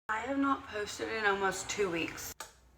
I have not posted in almost 2 weeks.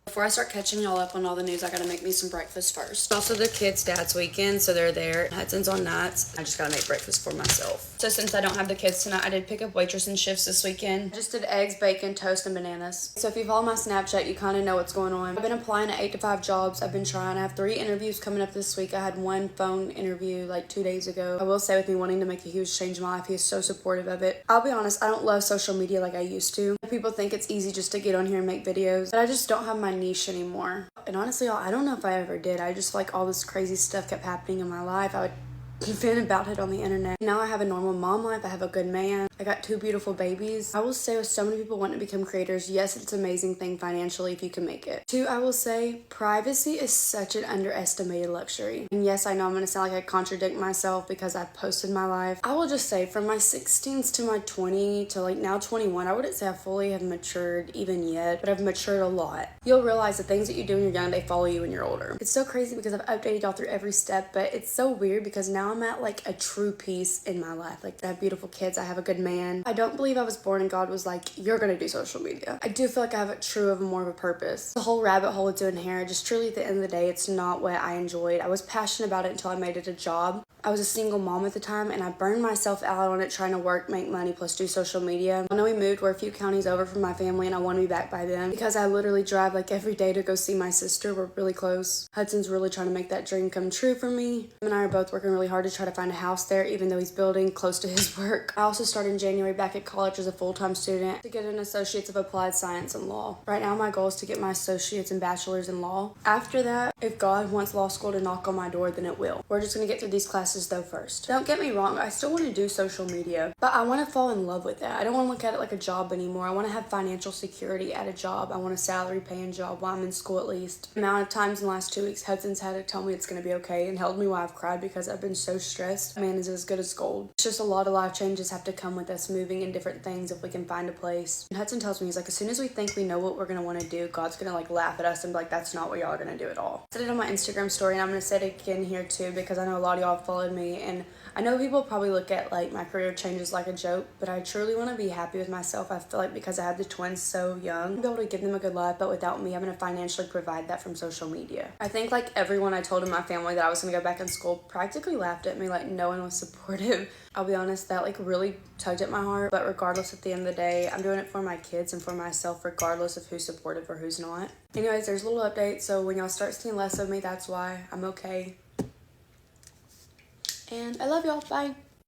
Before I start catching y'all up on all the news, I gotta make me some breakfast first. It's also the kids' dad's weekend, so they're there. Hudson's on nights. I just gotta make breakfast for myself. So since I don't have the kids tonight, I did pick up waitressing shifts this weekend. I just did eggs, bacon, toast, and bananas. So if you follow my Snapchat, you kind of know what's going on. I've been applying to 8 to 5 jobs. I've been trying. I have 3 interviews coming up this week. I had 1 phone interview like 2 days ago. I will say, with me wanting to make a huge change in my life, he is so supportive of it. I'll be honest, I don't love social media like I used to. People think it's easy just to get on here and make videos, but I just don't have my niche anymore. And honestly, y'all, I don't know if I ever did. I just like all this crazy stuff kept happening in my life. I would vent about it on the internet. Now I have a normal mom life. I have a good man. I got 2 beautiful babies. I will say, with so many people wanting to become creators, yes, it's an amazing thing financially if you can make it. 2, I will say, privacy is such an underestimated luxury. And yes, I know I'm going to sound like I contradict myself because I've posted my life. I will just say, from my 16s to my 20 to like now 21, I wouldn't say I fully have matured even yet, but I've matured a lot. You'll realize the things that you do when you're young, they follow you when you're older. It's so crazy because I've updated y'all through every step, but it's so weird because now I'm at like a true peace in my life. Like, I have beautiful kids. I have a good man. I don't believe I was born and God was like, you're gonna do social media. I do feel like I have more of a purpose. The whole rabbit hole of doing hair, just truly at the end of the day, it's not what I enjoyed. I was passionate about it until I made it a job. I was a single mom at the time and I burned myself out on it trying to work, make money, plus do social media. I know we moved, we're a few counties over from my family, and I want to be back by then because I literally drive like every day to go see my sister. We're really close. Hudson's really trying to make that dream come true for me. Him and I are both working really hard to try to find a house there, even though he's building close to his work. I also started in January back at college as a full-time student to get an Associates of Applied Science in Law. Right now my goal is to get my Associates and Bachelor's in Law. After that, if God wants law school to knock on my door, then it will. We're just going to get through these classes though first. Don't get me wrong, I still want to do social media, but I want to fall in love with that. I don't want to look at it like a job anymore. I want to have financial security at a job. I want a salary paying job while I'm in school at least. The amount of times in the last 2 weeks Hudson's had to tell me it's going to be okay and held me while I've cried because I've been so stressed. Man is as good as gold. It's just a lot of life changes have to come with us moving and different things if we can find a place. And Hudson tells me, he's like, as soon as we think we know what we're going to want to do, God's going to like laugh at us and be like, that's not what y'all are going to do at all. I said it on my Instagram story and I'm going to say it again here too because I know a lot of y'all have followed me, and I know people probably look at like my career changes like a joke, but I truly want to be happy with myself. I feel like because I had the twins so young, I'll be able to give them a good life, but without me having to financially provide that from social media. I think like everyone I told in my family that I was going to go back in school practically laughed at me, like no one was supportive. I'll be honest, that like really tugged at my heart, but regardless, at the end of the day, I'm doing it for my kids and for myself, regardless of who's supportive or who's not. Anyways, there's a little update, so when y'all start seeing less of me, that's why. I'm okay. And I love y'all. Bye.